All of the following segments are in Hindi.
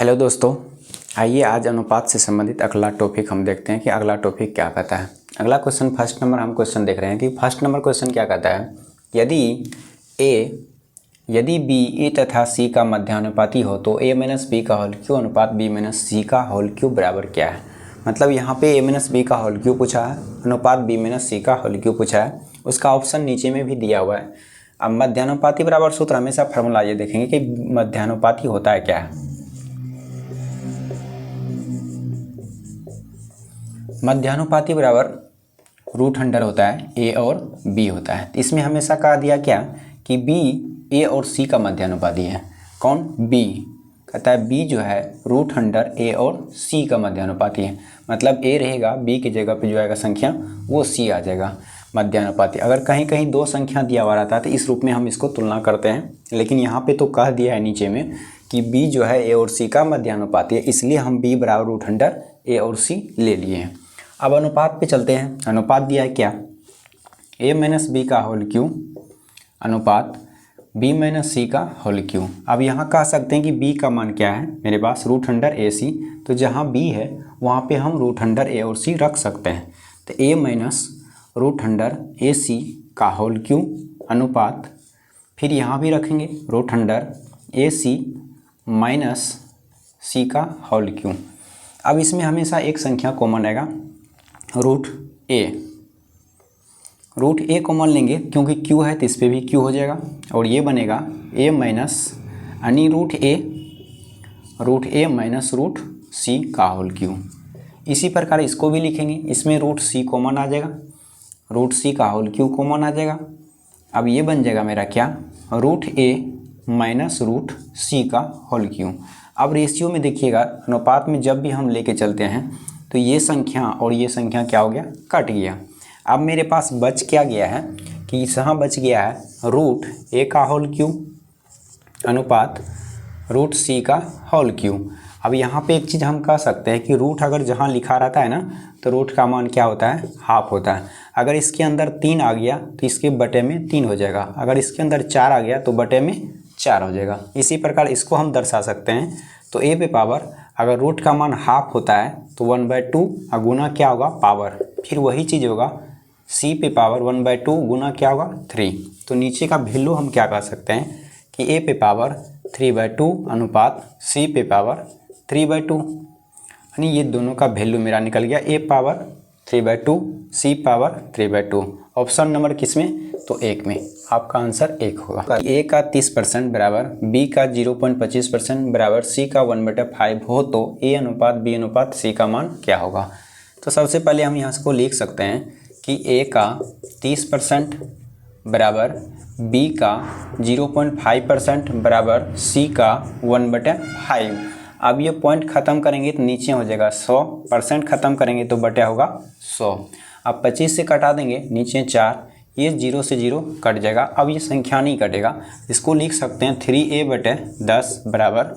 हेलो दोस्तों, आइए आज अनुपात से संबंधित अगला टॉपिक हम देखते हैं कि अगला टॉपिक क्या कहता है। अगला क्वेश्चन फर्स्ट नंबर हम क्वेश्चन देख रहे हैं कि फर्स्ट नंबर क्वेश्चन क्या कहता है, यदि बी ए तथा सी का मध्यानुपाती हो तो ए माइनस बी का होल क्यू अनुपात बी माइनस सी का होल क्यू बराबर क्या है। मतलब यहाँ पे ए माइनस बी का होल क्यू पूछा है, अनुपात बी माइनस सी का होल क्यू पूछा है, उसका ऑप्शन नीचे में भी दिया हुआ है। अब मध्यानुपाती बराबर सूत्र हमेशा फार्मूला ये देखेंगे कि मध्यानुपाती होता है क्या है। मध्यानुपाती बराबर रूट अंडर होता है ए और बी होता है। इसमें हमेशा कहा दिया क्या कि बी ए और सी का मध्यानुपाती है। कौन? बी। कहता है बी जो है रूट अंडर ए और सी का मध्यानुपाती है। मतलब ए रहेगा, बी की जगह पे जो आएगा संख्या वो सी आ जाएगा मध्यानुपाती। अगर कहीं कहीं दो संख्या दिया हुआ रहता है तो इस रूप में हम इसको तुलना करते हैं, लेकिन यहाँ पे तो कह दिया है नीचे में कि बी जो है ए और सी का मध्यानुपाती है, इसलिए हम बी बराबर रूट अंडर ए और सी ले लिए हैं। अब अनुपात पे चलते हैं। अनुपात दिया है क्या, ए माइनस बी का होल क्यू अनुपात बी माइनस सी का होल क्यू। अब यहाँ कह सकते हैं कि बी का मान क्या है, मेरे पास रूट अंडर ए सी, तो जहाँ बी है वहाँ पे हम रूट अंडर ए और सी रख सकते हैं। तो ए माइनस रूट अंडर ए सी का होल क्यू अनुपात, फिर यहाँ भी रखेंगे रूट अंडर ए सी माइनस सी का होल क्यू। अब इसमें हमेशा एक संख्या कॉमन आएगा, रूट ए कॉमन लेंगे क्योंकि क्यू है तो इस पर भी क्यू हो जाएगा, और ये बनेगा ए माइनस यानी रूट ए माइनस रूट सी का होल क्यू। इसी प्रकार इसको भी लिखेंगे, इसमें रूट सी कॉमन आ जाएगा, रूट सी का होल क्यू कॉमन आ जाएगा। अब ये बन जाएगा मेरा क्या, रूट ए माइनस रूट सी का होल क्यू। अब रेशियो में देखिएगा, अनुपात में जब भी हम लेके चलते हैं तो ये संख्या और ये संख्या क्या हो गया, कट गया। अब मेरे पास बच क्या गया है कि यहाँ बच गया है रूट ए का होल क्यू अनुपात रूट सी का होल क्यू। अब यहाँ पे एक चीज़ हम कह सकते हैं कि रूट अगर जहाँ लिखा रहता है ना तो रूट का मान क्या होता है, हाफ होता है। अगर इसके अंदर 3 आ गया तो इसके बटे में 3 हो जाएगा, अगर इसके अंदर 4 आ गया तो बटे में 4 हो जाएगा। इसी प्रकार इसको हम दर्शा सकते हैं। तो ए पे पावर अगर रूट का मान हाफ होता है तो 1/2 और गुना क्या होगा, पावर। फिर वही चीज़ होगा सी पे पावर 1/2 गुना क्या होगा, 3। तो नीचे का वैल्यू हम क्या कह सकते हैं कि ए पे पावर 3/2 अनुपात सी पे पावर 3/2, यानी ये दोनों का वैल्यू मेरा निकल गया, ए पावर 3/2 सी पावर 3/2। ऑप्शन नंबर किस में, तो 1 में। आपका आंसर 1 होगा। ए का 30% बराबर बी का 0.25% बराबर सी का 1/5 हो तो ए अनुपात बी अनुपात सी का मान क्या होगा। तो सबसे पहले हम यहाँ को लिख सकते हैं कि ए का 30% बराबर बी का 0.5% बराबर सी का 1/5। अब ये पॉइंट ख़त्म करेंगे तो नीचे हो जाएगा 100%, ख़त्म करेंगे तो बटे होगा 100। अब 25 से कटा देंगे, नीचे 4, ये 0 से 0 कट जाएगा। अब ये संख्या नहीं कटेगा, इसको लिख सकते हैं 3a/10 बराबर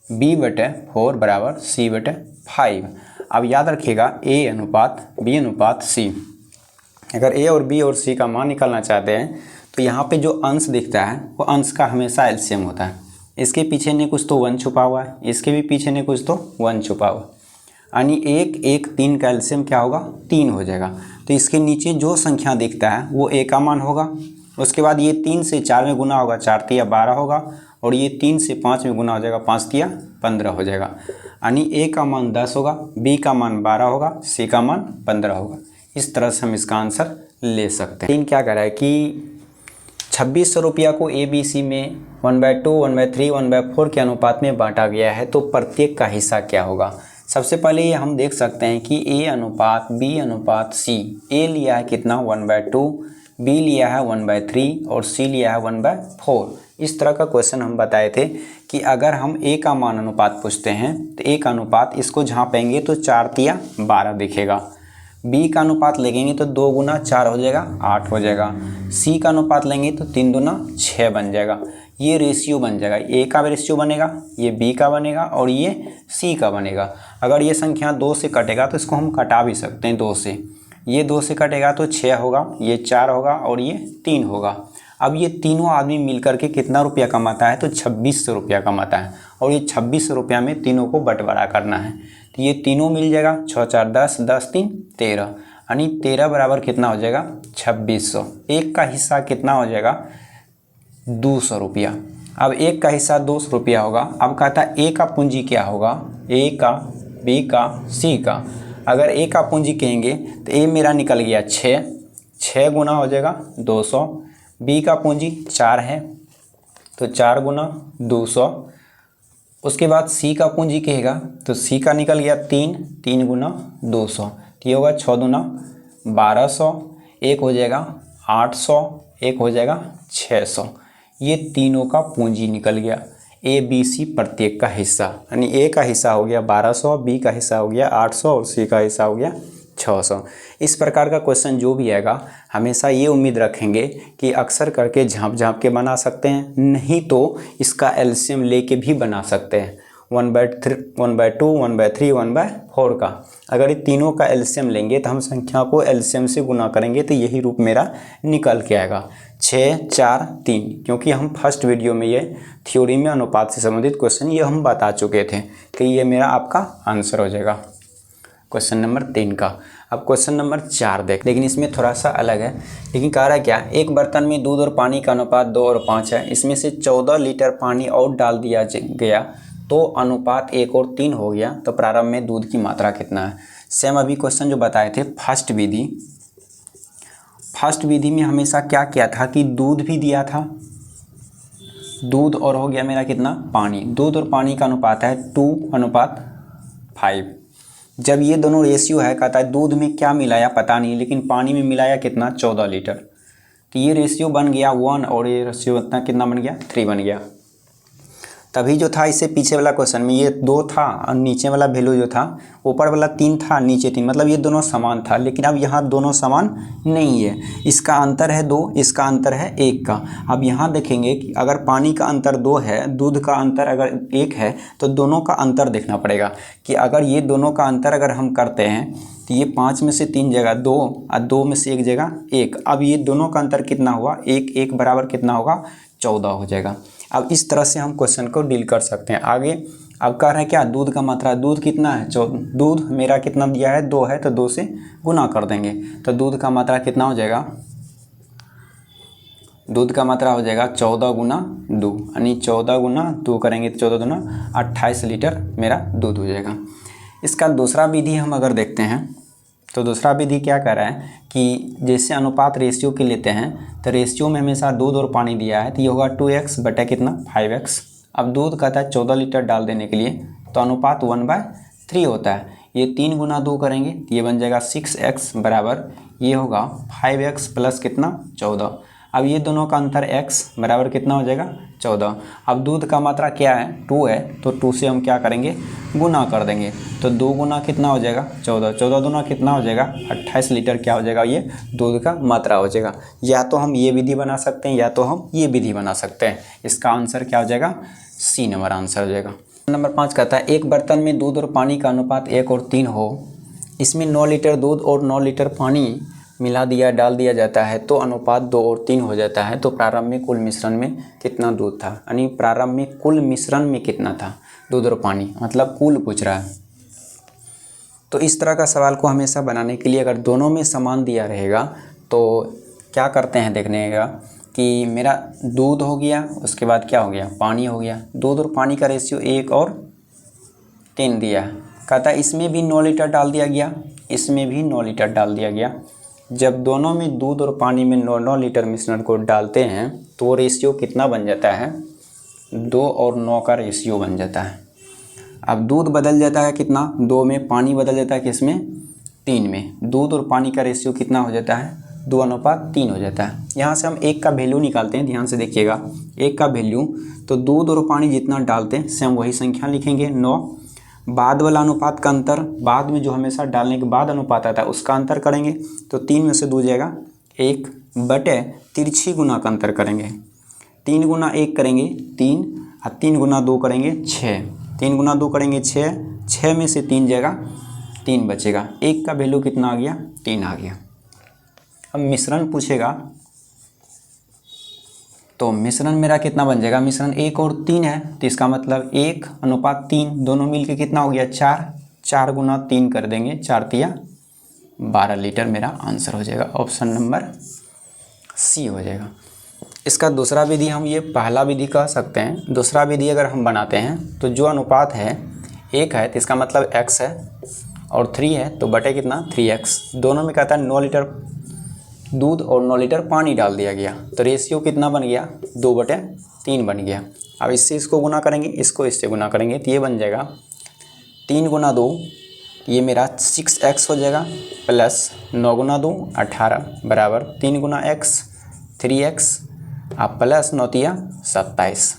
b/4 बराबर c/5। अब याद रखिएगा a अनुपात b अनुपात c। अगर a और b और c का मान निकालना चाहते हैं तो यहाँ पे जो अंश दिखता है वो अंश का हमेशा एलसीएम होता है। इसके पीछे ने कुछ तो 1 छुपा हुआ है, इसके भी पीछे ने कुछ तो 1 छुपा हुआ, यानी 1 का एलसीएम क्या होगा, 3 हो जाएगा। तो इसके नीचे जो संख्या दिखता है वो a का मान होगा। उसके बाद ये 3 से 4 में गुना होगा, 4 तिया 12 होगा, और ये 3 से 5 में गुना हो जाएगा, 5 तिया 15 हो जाएगा। यानी a का मान 10 होगा, b का मान 12 होगा, c का मान 15 होगा। इस तरह से हम इसका आंसर ले सकते हैं। क्या कह रहा है कि 2600 रुपया को ए बी सी में 1/2, 1/3, 1/4 के अनुपात में बांटा गया है, तो प्रत्येक का हिस्सा क्या होगा। सबसे पहले ये हम देख सकते हैं कि ए अनुपात बी अनुपात सी, ए लिया है कितना 1/2, बी लिया है 1/3 और सी लिया है 1/4। इस तरह का क्वेश्चन हम बताए थे कि अगर हम ए का मान अनुपात पूछते हैं तो ए का अनुपात इसको झाँपेंगे तो 4 तिया 12 दिखेगा। बी का अनुपात लेंगे तो 2 गुना 4 हो जाएगा, 8 हो जाएगा। सी का अनुपात लेंगे तो 3 दूना 6 बन जाएगा। ये रेशियो बन जाएगा, ए का रेशियो बनेगा, ये बी का बनेगा और ये सी का बनेगा। अगर ये संख्या 2 से कटेगा तो इसको हम कटा भी सकते हैं 2 से। ये 2 से कटेगा तो 6 होगा, ये 4 होगा और ये 3 होगा। अब ये तीनों आदमी मिलकर के कितना रुपया कमाता है, तो 2600 रुपया कमाता है। और ये 2600 रुपया में तीनों को बंटवारा करना है। तो ये तीनों मिल जाएगा, 6 4 10, 10 3 13, यानी 13 बराबर कितना हो जाएगा 2600। एक का हिस्सा कितना हो जाएगा 200 रुपया। अब एक का हिस्सा 200 रुपया होगा। अब कहता है ए का पूंजी क्या होगा, ए का, बी का, सी का। अगर ए का पूंजी कहेंगे तो ए मेरा निकल गया 6 गुना हो जाएगा 200। बी का पूंजी 4 है तो 4 गुना 200। उसके बाद सी का पूंजी कहेगा तो सी का निकल गया 3 गुना 200। तो ये होगा 6 दूना 1200, एक हो जाएगा 800, एक हो जाएगा 600। ये तीनों का पूंजी निकल गया, ए बी सी प्रत्येक का हिस्सा। यानी ए का हिस्सा हो गया 1200, बी का हिस्सा हो गया 800 और सी का हिस्सा हो गया 600। इस प्रकार का क्वेश्चन जो भी आएगा हमेशा ये उम्मीद रखेंगे कि अक्सर करके झाँप झाँप के बना सकते हैं, नहीं तो इसका एलसीएम लेके भी बना सकते हैं। 1/3, 1/2, 1/3, 1/4 का। अगर ये तीनों का एलसीएम लेंगे तो हम संख्या को एलसीएम से गुना करेंगे तो यही रूप मेरा निकल के आएगा 6 4 3। क्योंकि हम फर्स्ट वीडियो में ये थ्योरी में अनुपात से संबंधित क्वेश्चन ये हम बता चुके थे कि ये मेरा आपका आंसर हो जाएगा क्वेश्चन नंबर 3 का। अब क्वेश्चन नंबर 4 देख, लेकिन इसमें थोड़ा सा अलग है। लेकिन कह रहा है क्या, एक बर्तन में दूध और पानी का अनुपात 2 और 5 है। इसमें से 14 लीटर पानी और डाल दिया गया तो अनुपात 1 और 3 हो गया, तो प्रारंभ में दूध की मात्रा कितना है। सेम अभी क्वेश्चन जो बताए थे फर्स्ट विधि में हमेशा क्या किया था कि दूध भी दिया था, दूध और हो गया मेरा कितना पानी। दूध और पानी का अनुपात है 2:5। जब ये दोनों रेशियो है, कहता है दूध में क्या मिलाया पता नहीं, लेकिन पानी में मिलाया कितना 14 लीटर। तो ये रेशियो बन गया 1 और ये रेशियो कितना बन गया 3 बन गया। तभी जो था इससे पीछे वाला क्वेश्चन में ये 2 था और नीचे वाला वैल्यू जो था ऊपर वाला 3 था नीचे 3, मतलब ये दोनों समान था। लेकिन अब यहाँ दोनों समान नहीं है, इसका अंतर है 2, इसका अंतर है 1 का। अब यहाँ देखेंगे कि अगर पानी का अंतर 2 है, दूध का अंतर अगर 1 है, तो दोनों का अंतर देखना पड़ेगा कि अगर ये दोनों का अंतर अगर हम करते हैं तो ये 5 में से 3 जगह 2 और 2 में से 1 जगह 1। अब ये दोनों का अंतर कितना हुआ 1 बराबर कितना होगा 14 हो जाएगा। अब इस तरह से हम क्वेश्चन को डील कर सकते हैं आगे। अब कह रहे हैं क्या, दूध का मात्रा, दूध कितना है, दूध मेरा कितना दिया है 2 है, तो 2 से गुना कर देंगे तो दूध का मात्रा कितना हो जाएगा, दूध का मात्रा हो जाएगा 14 गुना 2, यानी 14 गुना 2 करेंगे तो 14 दूना 28 लीटर मेरा दूध हो जाएगा। इसका दूसरा विधि हम अगर देखते हैं तो दूसरा विधि क्या कह रहा है कि जैसे अनुपात रेशियो के लेते हैं तो रेशियो में हमेशा दूध और पानी दिया है तो ये होगा 2x बटा कितना 5x। अब दूध कहता है 14 लीटर डाल देने के लिए तो अनुपात 1/3 होता है। ये 3 गुना 2 करेंगे तो ये बन जाएगा 6x बराबर ये होगा 5x प्लस कितना 14। अब ये दोनों का अंतर x बराबर कितना हो जाएगा 14। अब दूध का मात्रा क्या है 2 है तो 2 से हम क्या करेंगे गुना कर देंगे तो 2 गुना कितना हो जाएगा 14, 14 दूना कितना हो जाएगा 28 लीटर क्या हो जाएगा ये दूध का मात्रा हो जाएगा। या तो हम ये विधि बना सकते हैं या तो हम ये विधि बना सकते हैं। इसका आंसर क्या हो जाएगा सी नंबर आंसर हो जाएगा। नंबर 5 कहता है एक बर्तन में दूध और पानी का अनुपात 1 और 3 हो, इसमें 9 लीटर दूध और 9 लीटर पानी मिला दिया डाल दिया जाता है तो अनुपात 2 और 3 हो जाता है, तो प्रारंभ में कुल मिश्रण में कितना दूध था, यानी प्रारंभ में कुल मिश्रण में कितना था दूध और पानी, मतलब कुल पूछ रहा है। तो इस तरह का सवाल को हमेशा बनाने के लिए अगर दोनों में समान दिया रहेगा तो क्या करते हैं देखने का कि मेरा दूध हो गया, उसके बाद क्या हो गया पानी हो गया। दूध और पानी का रेशियो 1 और 3 दिया है, कहता है इसमें भी 9 लीटर डाल दिया गया, इसमें भी 9 लीटर डाल दिया गया। जब दोनों में दूध और पानी में 9 लीटर मिश्रण को डालते हैं तो रेशियो कितना बन जाता है 2 और 9 का रेशियो बन जाता है। अब दूध बदल जाता है कितना 2 में, पानी बदल जाता है किसमें 3 में। दूध और पानी का रेशियो कितना हो जाता है 2:3 हो जाता है। यहाँ से हम 1 का वैल्यू निकालते हैं, ध्यान से देखिएगा 1 का वैल्यू तो दूध और पानी जितना डालते हैं सेम वही संख्या लिखेंगे 9। बाद वाला अनुपात का अंतर, बाद में जो हमेशा डालने के बाद अनुपात आता है उसका अंतर करेंगे तो 3 में से 2 जाएगा 1 बटे तिरछी गुना का अंतर करेंगे। 3 गुना 1 करेंगे 3 और 3 गुना 2 करेंगे 6, 3 गुना 2 करेंगे 6, 6 में से 3 जाएगा 3 बचेगा। 1 का वैल्यू कितना आ गया 3 आ गया। अब मिश्रण पूछेगा तो मिश्रण मेरा कितना बन जाएगा, मिश्रण 1 और 3 है तो इसका मतलब 1:3 दोनों मिल के कितना हो गया 4, 4 गुना 3 कर देंगे, 4 तिया 12 लीटर मेरा आंसर हो जाएगा। ऑप्शन नंबर सी हो जाएगा। इसका दूसरा विधि हम ये पहला विधि कह सकते हैं। दूसरा विधि अगर हम बनाते हैं तो जो अनुपात है 1 है तो इसका मतलब x है और 3 है तो बटे कितना 3x, दोनों में कहता है 9 लीटर दूध और 9 लीटर पानी डाल दिया गया तो रेशियो कितना बन गया 2/3 बन गया। अब इससे इसको गुना करेंगे, इसको इससे गुना करेंगे तो ये बन जाएगा 3 गुना 2 ये मेरा 6x हो जाएगा प्लस 9 गुना 2 18 बराबर 3 गुना x 3x अब प्लस 9 तिया 27।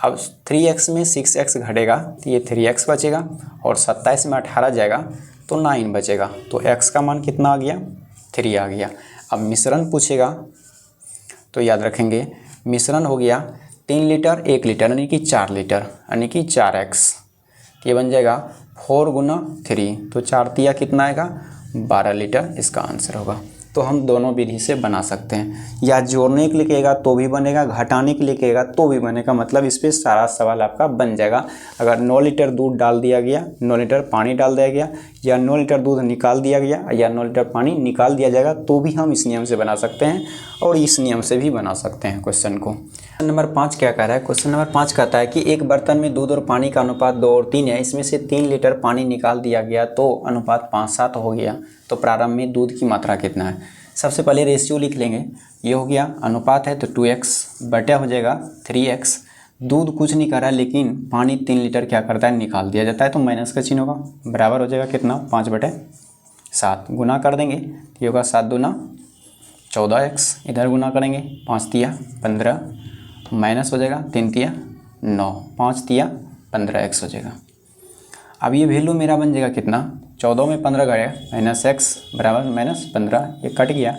अब 3x में 6x घटेगा तो ये 3x बचेगा और 27 में 18 जाएगा तो 9 बचेगा। तो x का मान कितना आ गया 3 आ गया। अब मिश्रण पूछेगा तो याद रखेंगे मिश्रण हो गया 3 लीटर 1 लीटर यानी कि 4 लीटर यानी कि 4x, ये बन जाएगा 4 गुना 3 तो 4 तिया कितना आएगा 12 लीटर इसका आंसर होगा। तो हम दोनों विधि से बना सकते हैं, या जोड़ने के लिए कहेगा तो भी बनेगा, घटाने के लिए कहेगा तो भी बनेगा, मतलब इस पर सारा सवाल आपका बन जाएगा। अगर 9 लीटर दूध डाल दिया गया, 9 लीटर पानी डाल दिया गया या 9 लीटर दूध निकाल दिया गया या 9 लीटर पानी निकाल दिया जाएगा तो भी हम इस नियम से बना सकते हैं और इस नियम से भी बना सकते हैं क्वेश्चन को। क्वेश्चन नंबर 5 क्या कह रहा है, क्वेश्चन नंबर 5 कहता है कि एक बर्तन में दूध और पानी का अनुपात 2 और 3 है, इसमें से 3 लीटर पानी निकाल दिया गया तो अनुपात 5:7 हो गया, तो प्रारंभ में दूध की मात्रा कितना है। सबसे पहले रेशियो लिख लेंगे, ये हो गया अनुपात है तो 2x बटा हो जाएगा 3x, दूध कुछ नहीं कर रहा है लेकिन पानी 3 लीटर क्या करता है निकाल दिया जाता है तो माइनस का चिन्ह होगा, बराबर हो जाएगा कितना 5/7, गुना कर देंगे ये होगा 7 दूना 14x, इधर गुना करेंगे 5 तिया 15 माइनस हो जाएगा 3 तिया 9, 5 तिया 15x हो जाएगा। अब ये वैल्यू मेरा बन जाएगा कितना 14 में 15 गया माइनस x बराबर -15, ये कट गया,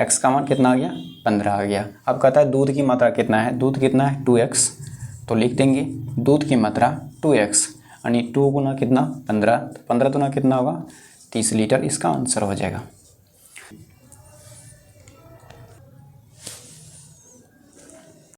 x का मान कितना आ गया 15 आ गया। अब कहता है दूध की मात्रा कितना है, दूध कितना है 2x, तो लिख देंगे दूध की मात्रा 2x यानी 2 गुना कितना 15, 15 गुना कितना होगा 30 लीटर इसका आंसर हो जाएगा।